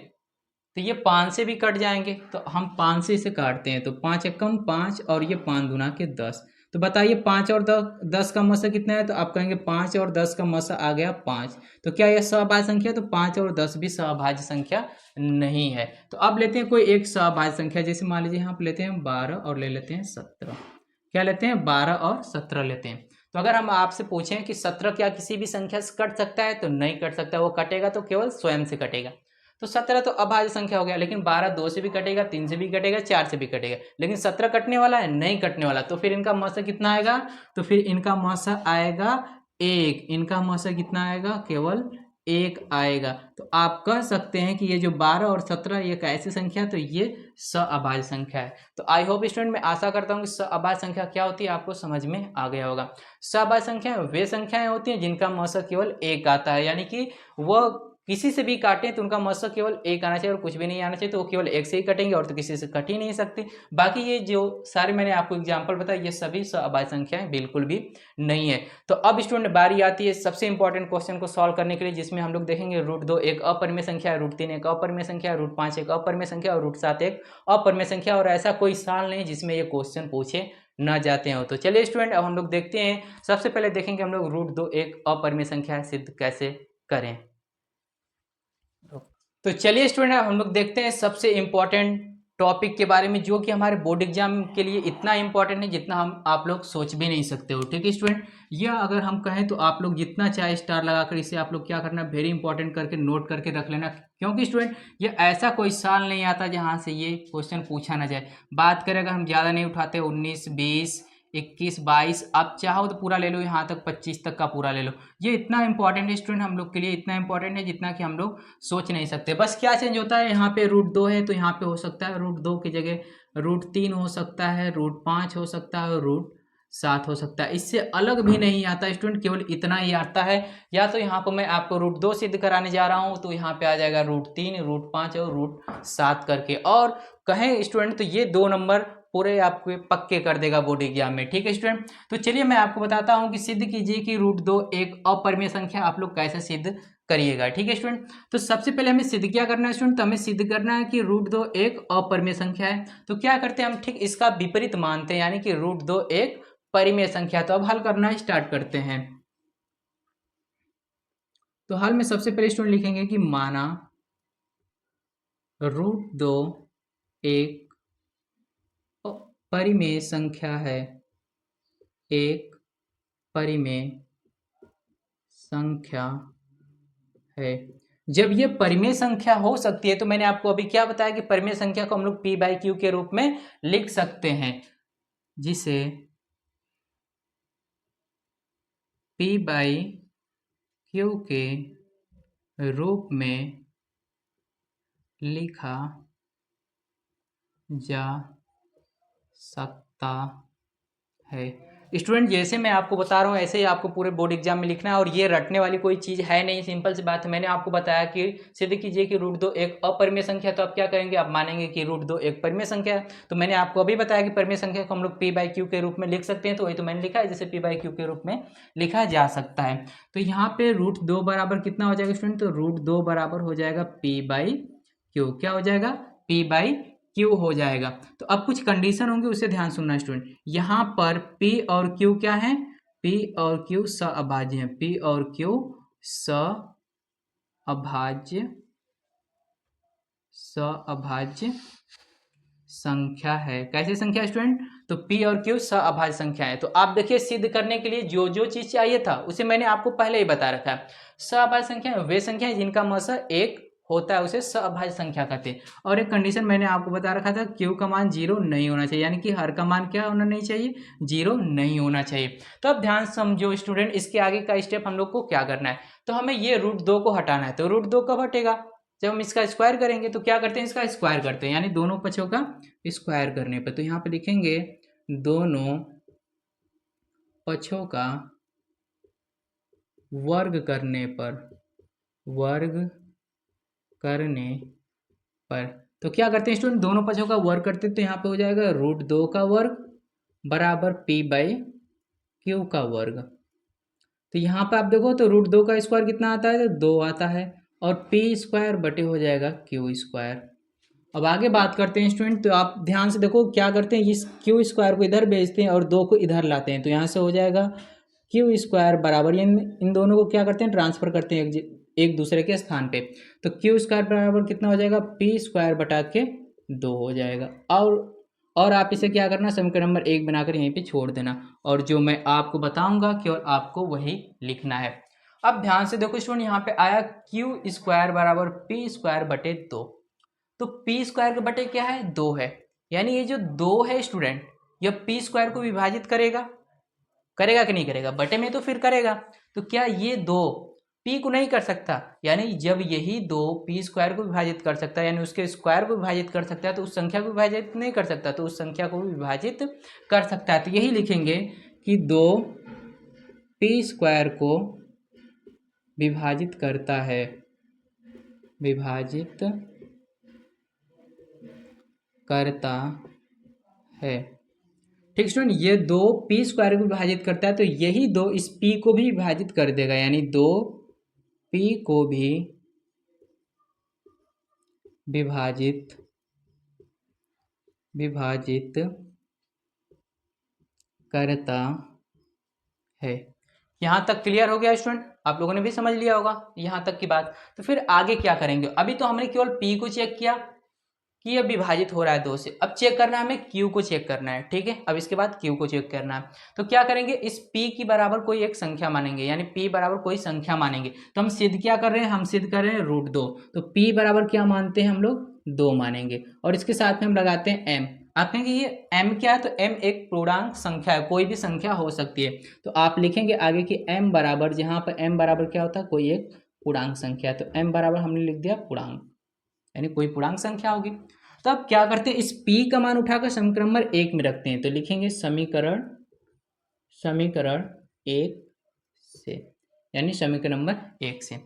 तो ये 5 से भी कट जाएंगे, तो हम 5 से इसे काटते हैं, तो 5 एकम 5 और ये 5 दूना के 10। तो बताइए 5 और 10 का मसा कितना है, तो आप कहेंगे 5 और 10 का मसा आ गया 5। तो क्या यह सअभाज्य संख्या, तो 5 और 10 भी सअभाज्य संख्या नहीं है। तो अब लेते हैं कोई एक सअभाज्य संख्या, जैसे मान लीजिए यहाँ पे लेते हैं 12 और ले लेते हैं 17। क्या लेते हैं, 12 और 17 लेते हैं। तो अगर हम आपसे पूछें कि 17 क्या किसी भी संख्या से कट सकता है, तो नहीं कट सकता, वो कटेगा तो केवल स्वयं से कटेगा। तो 17 तो अभाज्य संख्या हो गया, लेकिन 12 2 से भी कटेगा, 3 से भी कटेगा, 4 से भी कटेगा, लेकिन 17 कटने वाला है, नहीं कटने वाला। तो फिर इनका मसा कितना आएगा, तो फिर इनका मसा आएगा 1। इनका मसा कितना आएगा, केवल 1 आएगा। तो आप कह सकते हैं कि ये जो 12 और 17 ये कैसी संख्या है, तो ये सअभाज्य संख्या है। तो आई होप स्टूडेंट, मैं आशा करता हूँ कि सअभाज्य संख्या क्या होती है आपको समझ में आ गया होगा। सअभाज्य संख्या वे संख्याएं होती हैं जिनका मौसक केवल 1 आता है, यानी कि वह किसी से भी काटें तो उनका मौसक केवल 1 आना चाहिए और कुछ भी नहीं आना चाहिए, तो वो केवल 1 से ही कटेंगे और तो किसी से कट ही नहीं सकती। बाकी ये जो सारे मैंने आपको एग्जाम्पल बताया ये सभी सअभाज्य संख्याएं बिल्कुल भी नहीं है। तो अब स्टूडेंट बारी आती है सबसे इंपॉर्टेंट क्वेश्चन को सॉल्व करने के लिए, जिसमें हम लोग देखेंगे √2 एक अपरिमेय संख्या है, √3 एक अपरिमेय संख्या है, √5 एक अपरिमेय संख्या और √7 एक अपरिमेय संख्या, और ऐसा कोई साल नहीं जिसमें ये क्वेश्चन पूछे न जाते हो। तो चलिए स्टूडेंट अब हम लोग देखते हैं। सबसे पहले देखेंगे हम लोग √2 एक अपरिमेय संख्या है सिद्ध कैसे करें। तो चलिए स्टूडेंट हम लोग देखते हैं सबसे इंपॉर्टेंट टॉपिक के बारे में, जो कि हमारे बोर्ड एग्जाम के लिए इतना इंपॉर्टेंट है जितना हम आप लोग सोच भी नहीं सकते हो। ठीक है स्टूडेंट, यह अगर हम कहें तो आप लोग जितना चाहे स्टार लगाकर इसे आप लोग क्या करना, वेरी इंपॉर्टेंट करके नोट करके रख लेना, क्योंकि स्टूडेंट ये ऐसा कोई साल नहीं आता जहां से ये क्वेश्चन पूछा ना जाए। बात करें अगर हम ज़्यादा नहीं उठाते, 19, 20, 21, 22, आप चाहो तो पूरा ले लो, यहाँ तक 25 तक का पूरा ले लो। ये इतना इंपॉर्टेंट है स्टूडेंट हम लोग के लिए, इतना इंपॉर्टेंट है जितना कि हम लोग सोच नहीं सकते। बस क्या चेंज होता है, यहाँ पे √2 है तो यहाँ पे हो सकता है √2 की जगह √3 हो सकता है, √5 हो सकता है और √7 हो सकता है। इससे अलग भी नहीं आता स्टूडेंट, केवल इतना ही आता है। या तो यहाँ पर मैं आपको √2 सिद्ध कराने जा रहा हूँ तो यहाँ पे आ जाएगा √3, √5 और √7 करके, और कहें स्टूडेंट तो ये 2 नंबर पूरे आपके पक्के कर देगा बोर्ड एग्जाम में। ठीक है स्टूडेंट, तो चलिए मैं आपको बताता हूँ कि सिद्ध कीजिए कि √2 एक अपरिमेय संख्या आप लोग कैसे सिद्ध करिएगा। ठीक है स्टूडेंट, तो सबसे पहले हमें सिद्ध क्या करना है स्टूडेंट, तो हमें सिद्ध करना है कि √2 एक अपरिमेय संख्या है। तो क्या करते हैं हम, ठीक इसका विपरीत मानते हैं, यानी कि √2 एक परिमेय संख्या। तो अब हल करना स्टार्ट करते हैं। तो हल में सबसे पहले स्टूडेंट लिखेंगे कि माना √2 एक परिमेय संख्या है, एक परिमेय संख्या है। जब ये परिमेय संख्या हो सकती है तो मैंने आपको अभी क्या बताया कि परिमेय संख्या को हम लोग p/q के रूप में लिख सकते हैं, जिसे p/q के रूप में लिखा जा सकता है। स्टूडेंट जैसे मैं आपको बता रहा हूँ ऐसे ही आपको पूरे बोर्ड एग्जाम में लिखना है, और ये रटने वाली कोई चीज़ है नहीं, सिंपल सी बात है। मैंने आपको बताया कि सिद्ध कीजिए कि √2 एक अपरिमेय संख्या, तो आप क्या करेंगे, आप मानेंगे कि √2 एक परिमेय संख्या है। तो मैंने आपको अभी बताया कि परिमेय संख्या को हम लोग p/q के रूप में लिख सकते हैं, तो वही तो मैंने लिखा है, जैसे p/q के रूप में लिखा जा सकता है। तो यहाँ पे √2 बराबर कितना हो जाएगा स्टूडेंट, तो √2 बराबर हो जाएगा p/q, क्या हो जाएगा, p/q हो जाएगा। तो अब कुछ कंडीशन होंगे उसे ध्यान सुनना स्टूडेंट। यहाँ पर p और q क्या है, p और q सअभाज्य है, p और q सअभाज्य संख्या है। कैसी संख्या स्टूडेंट, तो p और q सअभाज्य संख्या है। तो आप देखिए सिद्ध करने के लिए जो जो चीज चाहिए था उसे मैंने आपको पहले ही बता रखा है। सअभाज्य संख्या वे संख्या है जिनका मौसक 1 होता है, उसे सअभाज्य संख्या कहते हैं। और एक कंडीशन मैंने आपको बता रखा था, q का मान 0 नहीं होना चाहिए, यानी कि हर का मान क्या होना नहीं चाहिए, 0 नहीं होना चाहिए। तो अब ध्यान समझो स्टूडेंट, इसके आगे का स्टेप हम लोग को क्या करना है, तो हमें ये √2 को हटाना है। तो √2 कब हटेगा, जब हम इसका स्क्वायर करेंगे। तो क्या करते हैं, इसका स्क्वायर करते हैं, यानी दोनों पक्षों का स्क्वायर करने पर। तो यहाँ पे लिखेंगे दोनों पक्षों का वर्ग करने पर, वर्ग करने पर। तो क्या करते हैं स्टूडेंट, दोनों पक्षों का वर्ग करते हैं, तो यहाँ पे हो जाएगा √2 का वर्ग बराबर p/q का वर्ग। तो यहाँ पे आप देखो तो √2 का स्क्वायर कितना आता है, तो 2 आता है, और p² बटे हो जाएगा q²। अब आगे बात करते हैं स्टूडेंट, तो आप ध्यान से देखो क्या करते हैं, इस q² को इधर भेजते हैं और 2 को इधर लाते हैं। तो यहाँ से हो जाएगा q² बराबर, इन दोनों को क्या करते हैं, ट्रांसफर करते हैं एक दूसरे के स्थान पे। तो q² बराबर कितना हो जाएगा, p² बटा के 2 हो जाएगा। और आप इसे क्या करना, समीकरण नंबर 1 बनाकर यहीं पे छोड़ देना, और जो मैं आपको बताऊंगा केवल आपको वही लिखना है। अब ध्यान से देखो स्टूडेंट, यहाँ पे आया q² बराबर p² बटे 2। तो p² के बटे क्या है, 2 है, यानी ये जो 2 है स्टूडेंट, यह p² को विभाजित करेगा, करेगा कि नहीं करेगा, बटे में तो फिर करेगा। तो क्या ये 2 पी को नहीं कर सकता, यानी जब यही दो पी स्क्वायर को विभाजित कर सकता है यानी उसके स्क्वायर को विभाजित कर सकता है तो उस संख्या को विभाजित नहीं कर सकता, तो उस संख्या को विभाजित कर सकता है। तो यही लिखेंगे कि दो पी स्क्वायर को विभाजित करता है, विभाजित करता है। ठीक स्टूडेंट, ये दो पी स्क्वायर को विभाजित करता है तो यही दो इस पी को भी विभाजित कर देगा, यानी दो पी को भी विभाजित करता है। यहाँ तक क्लियर हो गया स्टूडेंट? आप लोगों ने भी समझ लिया होगा यहाँ तक की बात। तो फिर आगे क्या करेंगे? अभी तो हमने केवल पी को चेक किया कि ये विभाजित हो रहा है दो से, अब चेक करना है हमें क्यू को चेक करना है। ठीक है, अब इसके बाद क्यू को चेक करना है। तो क्या करेंगे, इस पी की बराबर कोई एक संख्या मानेंगे, यानी पी बराबर कोई संख्या मानेंगे। तो हम सिद्ध क्या कर रहे हैं, हम सिद्ध कर रहे हैं √2। तो पी बराबर क्या मानते हैं हम लोग, 2 मानेंगे, और इसके साथ में हम लगाते हैं एम। आप कहेंगे ये m क्या है, तो m एक पूर्णांक संख्या है, कोई भी संख्या हो सकती है। तो आप लिखेंगे आगे कि m बराबर, जहाँ पर m बराबर क्या होता है, कोई एक पूर्णांक संख्या है, तो m बराबर हमने लिख दिया पूर्णांक, यानी कोई पूर्णांक संख्या होगी। तो अब क्या करते हैं, इस p का मान उठाकर समीकरण नंबर 1 में रखते हैं। तो लिखेंगे समीकरण 1 से, यानी समीकरण नंबर 1 से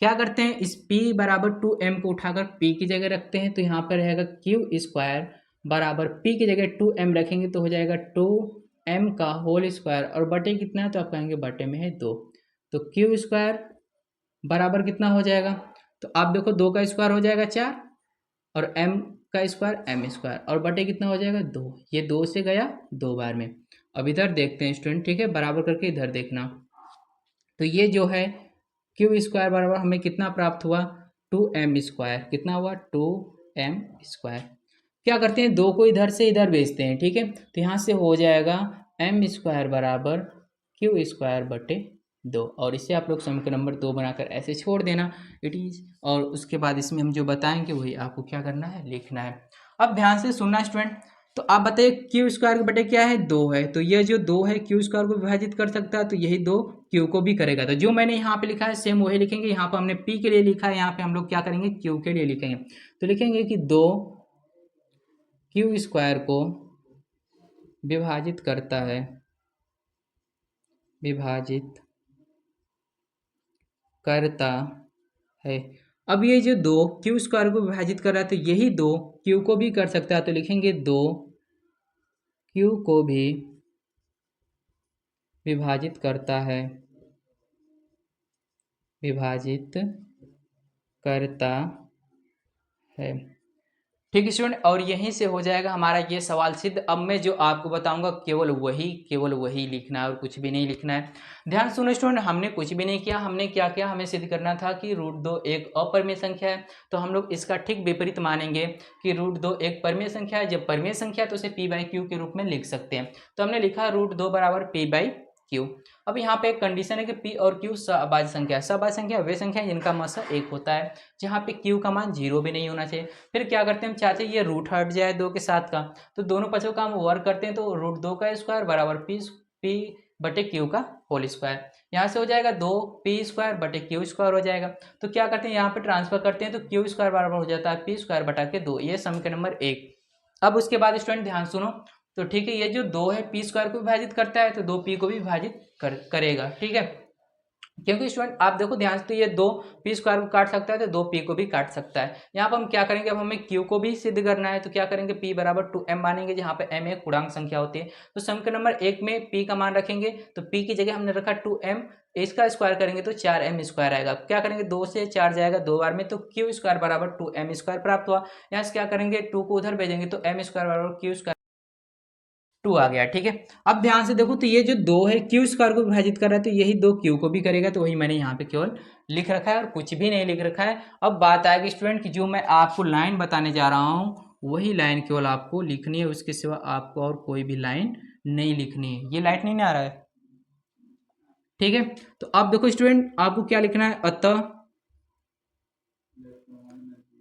क्या करते हैं, इस p बराबर 2m को उठाकर p की जगह रखते हैं। तो यहाँ पर रहेगा क्यू स्क्वायर बराबर p की जगह 2m रखेंगे तो हो जाएगा 2m का होल स्क्वायर, और बटे कितना है, तो आप कहेंगे बटे में है 2। तो क्यू स्क्वायर बराबर कितना हो जाएगा, तो आप देखो 2 का स्क्वायर हो जाएगा 4, और m का स्क्वायर m स्क्वायर, और बटे कितना हो जाएगा 2। ये 2 से गया 2 बार में। अब इधर देखते हैं स्टूडेंट, ठीक है, बराबर करके इधर देखना। तो ये जो है क्यू स्क्वायर बराबर हमें कितना प्राप्त हुआ, 2m स्क्वायर। कितना हुआ, 2m स्क्वायर। क्या करते हैं, 2 को इधर से इधर भेजते हैं। ठीक है, तो यहाँ से हो जाएगा m स्क्वायर बराबर क्यू स्क्वायर बटे 2, और इसे आप लोग समीकरण नंबर 2 बनाकर ऐसे छोड़ देना इट इज, और उसके बाद इसमें हम जो बताएंगे वही आपको क्या करना है, लिखना है। अब ध्यान से सुनना स्टूडेंट, तो आप बताइए क्यू स्क्वायर बटे क्या है, 2 है। तो ये जो 2 है क्यू स्क्वायर को विभाजित कर सकता है, तो यही 2 क्यू को भी करेगा। तो जो मैंने यहाँ पे लिखा है सेम वही लिखेंगे। यहाँ पर हमने पी के लिए लिखा है, यहाँ पे हम लोग क्या करेंगे, क्यू के लिए लिखेंगे। तो लिखेंगे कि 2 क्यू स्क्वायर को विभाजित करता है, विभाजित करता है। अब ये जो 2 क्यू स्क्वायर को विभाजित कर रहा है, तो यही 2 क्यू को भी कर सकता है। तो लिखेंगे 2 क्यू को भी विभाजित करता है, विभाजित करता है। ठीक है स्टूडेंट, और यहीं से हो जाएगा हमारा ये सवाल सिद्ध। अब मैं जो आपको बताऊंगा केवल वही लिखना है और कुछ भी नहीं लिखना है। ध्यान सुनो स्टूडेंट, हमने कुछ भी नहीं किया। हमने क्या किया, हमें सिद्ध करना था कि √2 एक अपरिमेय संख्या है। तो हम लोग इसका ठीक विपरीत मानेंगे कि √2 एक परिमेय संख्या है। जब परिमेय संख्या है तो उसे p/q के रूप में लिख सकते हैं। तो हमने लिखा √2 बराबर p/q। अब यहाँ पे एक कंडीशन है कि p और q सहभाज्य संख्या। सहभाज्य संख्या वे संख्या जिनका मसा 1 होता है, जहाँ पे q का मान 0 भी नहीं होना चाहिए। फिर क्या करते हैं हम, चाहते हैं ये रूट हट जाए 2 के साथ का, तो दोनों पक्षों का हम वर्क करते हैं। तो √2 का स्क्वायर बराबर p बटे क्यू का होल स्क्वायर। यहाँ से हो जाएगा 2p स्क्वायर बटे क्यू स्क्वायर हो जाएगा। तो क्या करते हैं, यहाँ पे ट्रांसफर करते हैं, तो क्यू स्क्वायर बराबर हो जाता है p स्क्वायर बटा के 2। ये समीकरण नंबर 1। अब उसके बाद स्टूडेंट ध्यान सुनो, तो ठीक है, ये जो 2 है p स्क्वायर को विभाजित करता है, तो 2p को भी विभाजित करेगा। ठीक है, क्योंकि स्टूडेंट आप देखो ध्यान से, तो ये 2p स्क्वायर को काट सकता है, तो 2p को भी काट सकता है। यहाँ पर हम क्या करेंगे, अब हमें q को भी सिद्ध करना है। तो क्या करेंगे, p बराबर 2m मानेंगे, जहाँ पे m एक पूर्णांक संख्या होती है। तो समीकरण नंबर 1 में p का मान रखेंगे, तो p की जगह हमने रखा 2m, इसका स्क्वायर करेंगे तो 4m स्क्वायर आएगा। क्या करेंगे, 2 से 4 जाएगा 2 बार में, तो q स्क्वायर बराबर 2m स्क्वायर प्राप्त हुआ। यहाँ से क्या करेंगे, 2 को उधर भेजेंगे तो m स्क्वायर बराबर q स्क्वायर 2 आ गया। ठीक है, अब ध्यान से देखो, तो ये जो 2 है क्यू स्क्वायर को विभाजित कर रहा है, तो यही 2 क्यू को भी करेगा। तो वही मैंने यहाँ पे केवल लिख रखा है और कुछ भी नहीं लिख रखा है। अब बात आएगी स्टूडेंट की जो मैं आपको लाइन बताने जा रहा हूँ वही लाइन केवल आपको लिखनी है, उसके सिवा आपको और कोई भी लाइन नहीं लिखनी है। ये लाइट नहीं आ रहा है, ठीक है। तो अब देखो स्टूडेंट, आपको क्या लिखना है, अतः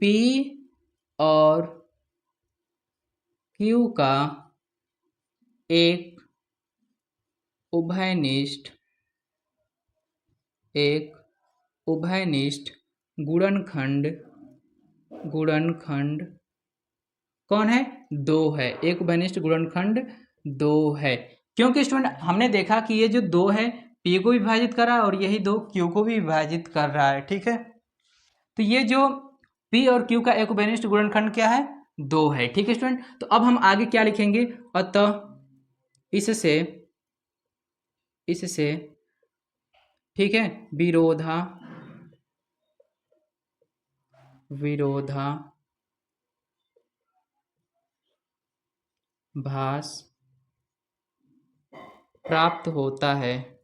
P और Q का एक उभयनिष्ठ उभयनिष्ठ गुणनखंड कौन है? दो है। एक उभयनिष्ठ गुणनखंड दो है, क्योंकि स्टूडेंट हमने देखा कि ये जो दो है P को भी विभाजित कर रहा है और यही दो Q को भी विभाजित कर रहा है, ठीक है। तो ये जो P और Q का एक उभयनिष्ठ गुणनखंड क्या है? दो है, ठीक है स्टूडेंट। तो अब हम आगे क्या लिखेंगे? अतः इससे ठीक है विरोधाभास प्राप्त होता है।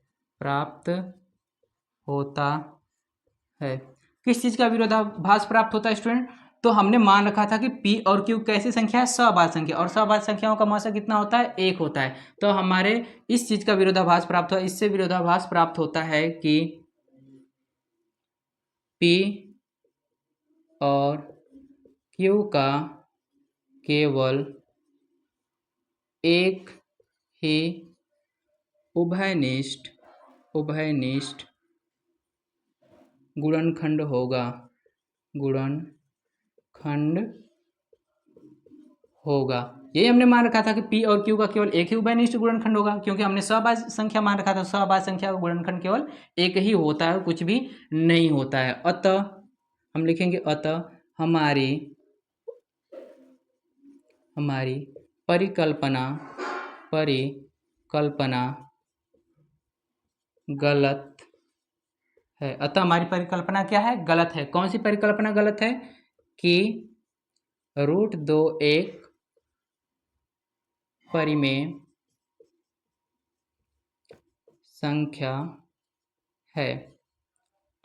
किस चीज का विरोधाभास प्राप्त होता है स्टूडेंट? तो हमने मान रखा था कि P और Q कैसी संख्या है? सहभाज्य संख्या, और सहभाज्य संख्याओं का मौसा कितना होता है? एक होता है। तो हमारे इस चीज का विरोधाभास प्राप्त हुआ, इससे विरोधाभास प्राप्त होता है कि P और Q का केवल एक ही उभयनिष्ठ गुणनखंड होगा। यही हमने मान रखा था कि P और Q का केवल एक ही उभयनिष्ठ गुणनखंड होगा, क्योंकि हमने सहभाज्य संख्या मान रखा था। सहभाज्य संख्या का गुणनखंड केवल एक ही होता है, कुछ भी नहीं होता है। अतः हम लिखेंगे अतः हमारी परिकल्पना गलत है। अतः हमारी परिकल्पना क्या है? गलत है। कौन सी परिकल्पना गलत है? कि √2 एक परिमेय संख्या है।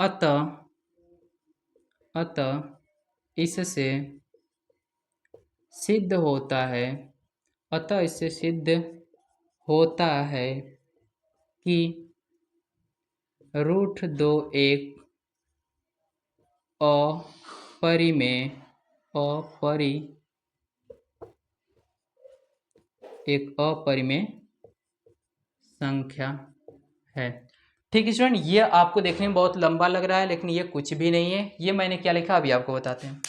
अतः इससे सिद्ध होता है कि √2 एक अपरिमेय संख्या है। ठीक है स्टूडेंट, ये आपको देखने में बहुत लंबा लग रहा है, लेकिन ये कुछ भी नहीं है। ये मैंने क्या लिखा अभी आपको बताते हैं।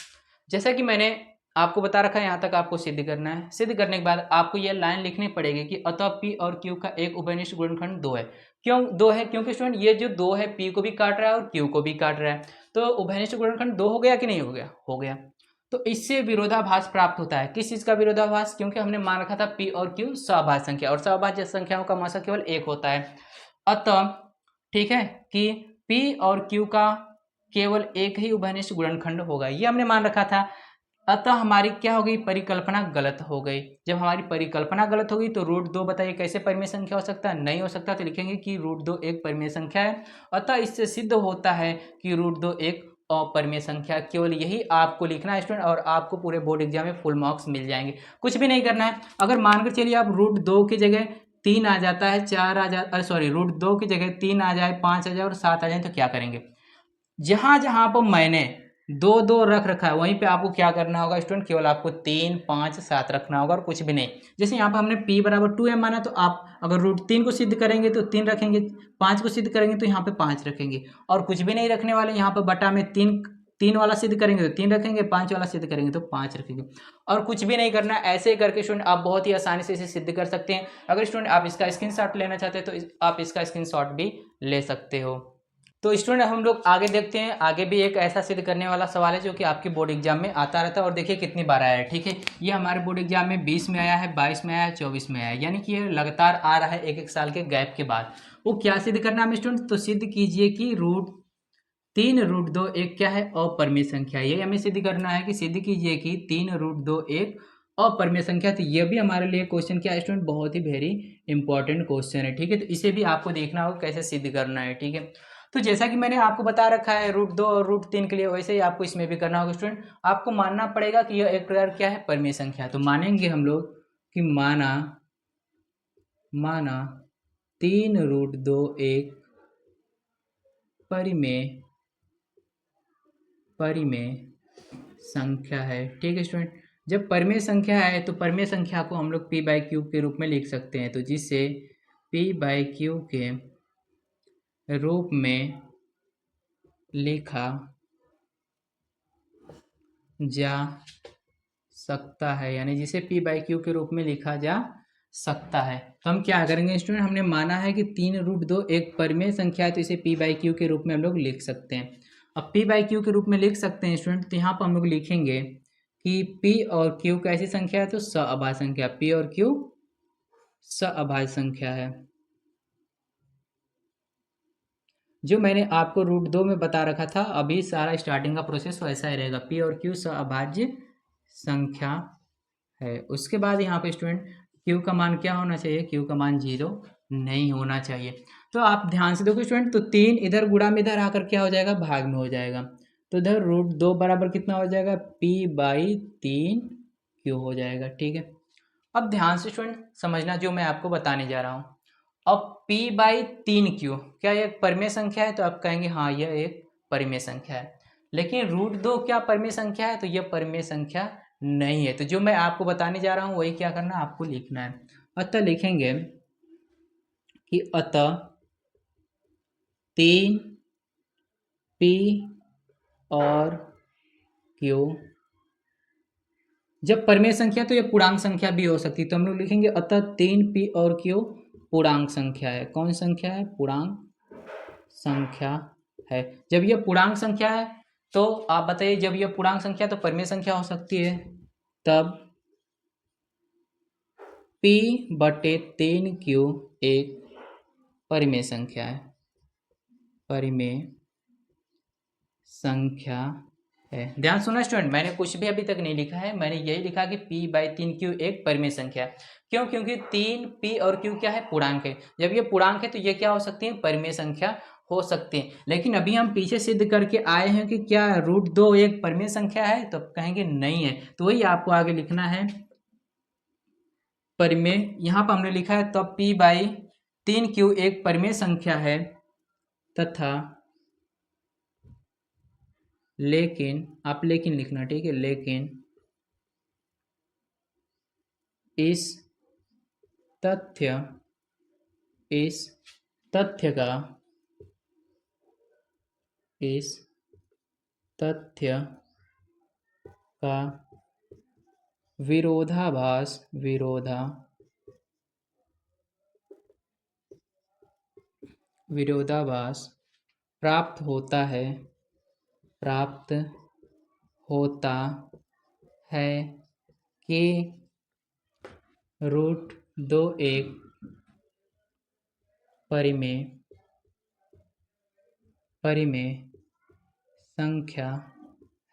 जैसा कि मैंने आपको बता रखा है, यहाँ तक आपको सिद्ध करना है। सिद्ध करने के बाद आपको ये लाइन लिखनी पड़ेगी कि अतः P और Q का एक उभयनिष्ठ गुणनखंड दो है। क्यों दो है? क्योंकि स्टूडेंट ये जो दो है P को भी काट रहा है और Q को भी काट रहा है, तो उभयनिष्ठ गुणनखंड दो हो गया कि नहीं हो गया? हो गया। तो इससे विरोधाभास प्राप्त होता है। किस चीज का विरोधाभास? क्योंकि हमने मान रखा था P और Q सहभाज्य संख्या, और सहभाज्य संख्याओं का मौसा केवल एक होता है। अतः ठीक है कि P और Q का केवल एक ही उभयनिष्ठ गुणनखंड होगा, ये हमने मान रखा था। अतः हमारी क्या हो गई? परिकल्पना गलत हो गई। जब हमारी परिकल्पना गलत होगी तो √2 बताइए कैसे परिमेय संख्या हो सकता है? नहीं हो सकता। तो लिखेंगे कि √2 एक परिमेय संख्या है। अतः इससे सिद्ध होता है कि √2 एक अपरिमेय संख्या। केवल यही आपको लिखना है स्टूडेंट, और आपको पूरे बोर्ड एग्जाम में फुल मार्क्स मिल जाएंगे। कुछ भी नहीं करना है। अगर मानकर चलिए आप √2 की जगह 3 आ जाता है, 4 आ जाता, सॉरी √2 की जगह 3 आ जाए, 5 आ जाए और 7 आ जाए, तो क्या करेंगे? जहां जहां पर मैंने 2 रख रखा है वहीं पे आपको क्या करना होगा स्टूडेंट? केवल आपको 3, 5, 7 रखना होगा और कुछ भी नहीं। जैसे यहाँ पर हमने P बराबर 2m माना, तो आप अगर √3 को सिद्ध करेंगे तो 3 रखेंगे, 5 को सिद्ध करेंगे तो यहाँ पे 5 रखेंगे, और कुछ भी नहीं रखने वाले। यहाँ पर बटा में 3 वाला सिद्ध करेंगे तो 3 रखेंगे, 5 वाला सिद्ध करेंगे तो 5 रखेंगे, और कुछ भी नहीं करना। ऐसे करके स्टूडेंट आप बहुत ही आसानी से इसे सिद्ध कर सकते हैं। अगर स्टूडेंट आप इसका स्क्रीनशॉट लेना चाहते हैं तो आप इसका स्क्रीनशॉट भी ले सकते हो। तो स्टूडेंट हम लोग आगे देखते हैं। आगे भी एक ऐसा सिद्ध करने वाला सवाल है जो कि आपके बोर्ड एग्जाम में आता रहता है, और देखिए कितनी बार आया है। ठीक है, ये हमारे बोर्ड एग्जाम में 20 में आया है, 22 में आया है, 24 में आया है, यानी कि ये लगातार आ रहा है एक साल के गैप के बाद। वो क्या सिद्ध करना है स्टूडेंट? तो सिद्ध कीजिए कि √2 एक क्या है? अपरिमेय संख्या। यही हमें सिद्ध करना है कि सिद्ध कीजिए कि 3√2 एक अपरिमेय संख्या। तो ये भी हमारे लिए क्वेश्चन क्या है स्टूडेंट? बहुत ही वेरी इंपॉर्टेंट क्वेश्चन है। ठीक है, तो इसे भी आपको देखना होगा कैसे सिद्ध करना है। ठीक है, तो जैसा कि मैंने आपको बता रखा है √2 और √3 के लिए, वैसे ही आपको इसमें भी करना होगा स्टूडेंट। आपको मानना पड़ेगा कि यह एक प्रकार क्या है? परिमेय संख्या। तो मानेंगे हम लोग कि माना 3√2 एक परिमेय संख्या है। ठीक है स्टूडेंट, जब परिमेय संख्या है तो परिमेय संख्या को हम लोग P/Q के रूप में लिख सकते हैं। तो जिससे P/Q के रूप में लिखा जा सकता है, यानी जिसे p बाई क्यू के रूप में लिखा जा सकता है। तो हम क्या करेंगे स्टूडेंट, हमने माना है कि 3√2 एक परिमेय संख्या है, तो इसे p बाई क्यू के रूप में हम लोग लिख सकते हैं। अब p बाई क्यू के रूप में लिख सकते हैं स्टूडेंट, तो यहाँ पर हम लोग लिखेंगे कि p और q कैसी संख्या है, तो सअभाज्य संख्या, p और q सअभाज्य संख्या है। जो मैंने आपको √2 में बता रखा था, अभी सारा स्टार्टिंग का प्रोसेस वैसा ही रहेगा, p और q सअभाज्य संख्या है। उसके बाद यहाँ पे स्टूडेंट q का मान क्या होना चाहिए, q का मान 0 नहीं होना चाहिए। तो आप ध्यान से देखो स्टूडेंट, तो 3 इधर गुणा में इधर आकर क्या हो जाएगा, भाग में हो जाएगा। तो इधर √2 बराबर कितना हो जाएगा, p/3q हो जाएगा। ठीक है, अब ध्यान से स्टूडेंट समझना जो मैं आपको बताने जा रहा हूँ। अब p/3q क्या ये एक परिमेय संख्या है, तो आप कहेंगे हाँ यह एक परिमेय संख्या है। लेकिन √2 क्या परिमेय संख्या है, तो यह परिमेय संख्या नहीं है। तो जो मैं आपको बताने जा रहा हूँ वही क्या करना है, आपको लिखना है। अतः लिखेंगे कि अतः 3p और q, जब परिमेय संख्या तो ये पूर्णांक संख्या भी हो सकती है, तो हम लोग लिखेंगे अतः 3p और q पूर्णांक संख्या है। कौन संख्या है, पूर्णांक संख्या है। जब ये पूर्णांक संख्या है तो आप बताइए, जब ये पूर्णांक संख्या तो परिमेय संख्या हो सकती है, तब p/3q एक परिमेय संख्या है, परिमेय संख्या है। ध्यान सुना स्टूडेंट, मैंने कुछ भी अभी तक नहीं लिखा है, मैंने यही लिखा कि p/3q एक परिमेय संख्या है। क्यों, क्योंकि 3p और q क्या है, पूर्णांक है। जब ये पूर्णांक है तो ये क्या हो सकती है, परिमेय संख्या हो सकती है। लेकिन अभी हम पीछे सिद्ध करके आए हैं कि क्या √2 एक परिमेय संख्या है, तो कहेंगे नहीं है। तो वही आपको आगे लिखना है, परिमेय। यहाँ पर हमने लिखा है तब p/3q एक परिमेय संख्या है तथा लेकिन, आप लेकिन लिखना, ठीक है, लेकिन इस तथ्य का विरोधाभास प्राप्त होता है कि √2 एक परिमेय संख्या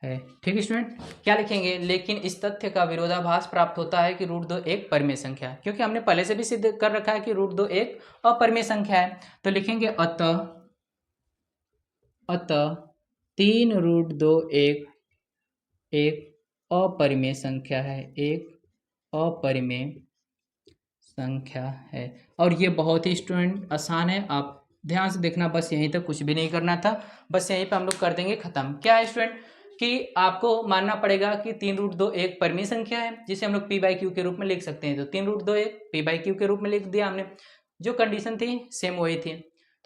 है। ठीक है स्टूडेंट, क्या लिखेंगे, लेकिन इस तथ्य का विरोधाभास प्राप्त होता है कि √2 एक परिमेय संख्या है, क्योंकि हमने पहले से भी सिद्ध कर रखा है कि √2 एक अपरिमेय संख्या है। तो लिखेंगे अतः 3√2 एक अपरिमेय संख्या है, एक अपरिमेय संख्या है। और ये बहुत ही स्टूडेंट आसान है, आप ध्यान से देखना, बस यहीं तक, कुछ भी नहीं करना था, बस यहीं पे हम लोग कर देंगे खत्म। क्या है स्टूडेंट कि आपको मानना पड़ेगा कि 3√2 एक परिमेय संख्या है, जिसे हम लोग p/q के रूप में लिख सकते हैं। तो 3√2 एक p/q के रूप में लिख दिया हमने, जो कंडीशन थी सेम वही थी।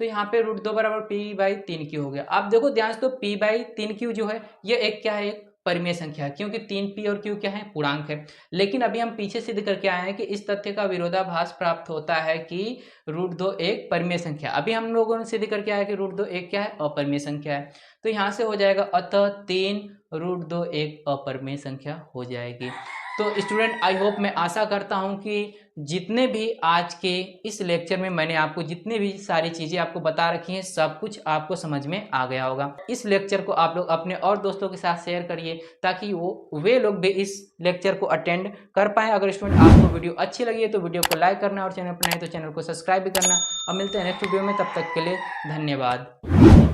तो यहाँ पे √2 बराबर p/3q हो गया। आप देखो ध्यान से, तो p/3q जो है ये एक क्या है, एक परिमेय संख्या है, क्योंकि 3p और q क्या है, पूर्णांक है। लेकिन अभी हम पीछे सिद्ध करके आए हैं कि इस तथ्य का विरोधाभास प्राप्त होता है कि √2 एक परिमेय संख्या। अभी हम लोगों ने सिद्ध करके आया कि √2 एक क्या है, अपरिमेय संख्या है। तो यहाँ से हो जाएगा अतः 3√2 एक अपरिमेय संख्या हो जाएगी। तो स्टूडेंट आई होप, मैं आशा करता हूँ कि जितने भी आज के इस लेक्चर में मैंने आपको जितने भी सारी चीज़ें आपको बता रखी हैं, सब कुछ आपको समझ में आ गया होगा। इस लेक्चर को आप लोग अपने और दोस्तों के साथ शेयर करिए, ताकि वे लोग भी इस लेक्चर को अटेंड कर पाएँ। अगर स्टूडेंट आपको वीडियो अच्छी लगी है तो वीडियो को लाइक करना, और चैनल पर नए तो चैनल को सब्सक्राइब भी करना। अब मिलते हैं नेक्स्ट वीडियो में, तब तक के लिए धन्यवाद।